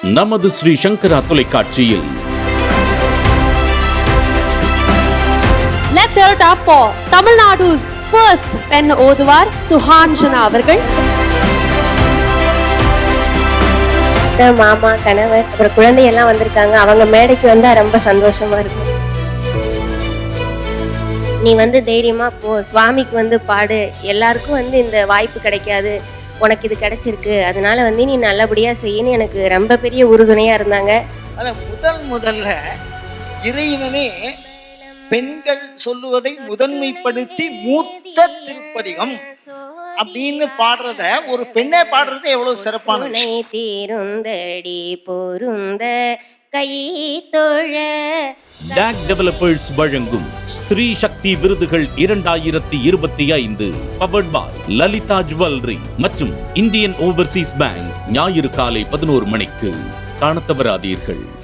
நமது ஸ்ரீ சங்கரா தொலைக்காட்சியில். Let's hear it up for Tamil Nadu's first pen ஓதுவார் சுஹான்ஜனா அவர்கள். மாமா, கணவர், அப்புறம் குழந்தை எல்லாம் வந்திருக்காங்க. அவங்க மேடைக்கு வந்தா ரொம்ப சந்தோஷமா இருக்கும். நீ தைரியமா போ, சுவாமிக்கு பாடு. எல்லாருக்கும் இந்த வாய்ப்பு கிடைக்காது, உனக்கு இது கிடைச்சிருக்கு, அதனால நீ நல்லபடியா செய்யன்னு எனக்கு ரொம்ப பெரிய உறுதுணையா இருந்தாங்க. முதல்ல இறைவனே பெண்கள் சொல்லுவதை முதன்மைப்படுத்தி மூத்த திருப்பதிகம் அப்படின்னு பாடுறத ஒரு பெண்ணே பாடுறது எவ்வளவு சிறப்பான தீருந்தடி பொருந்த கை தொழ. DAC டெவலப்பர்ஸ் வழங்கும் ஸ்திரீ சக்தி விருதுகள் 2025 பவர்ட் பை லலிதா ஜுவல்லரி மற்றும் இந்தியன் ஓவர்சீஸ் பேங்க். ஞாயிறு காலை 11 மணிக்கு காணத் தவறாதீர்கள்.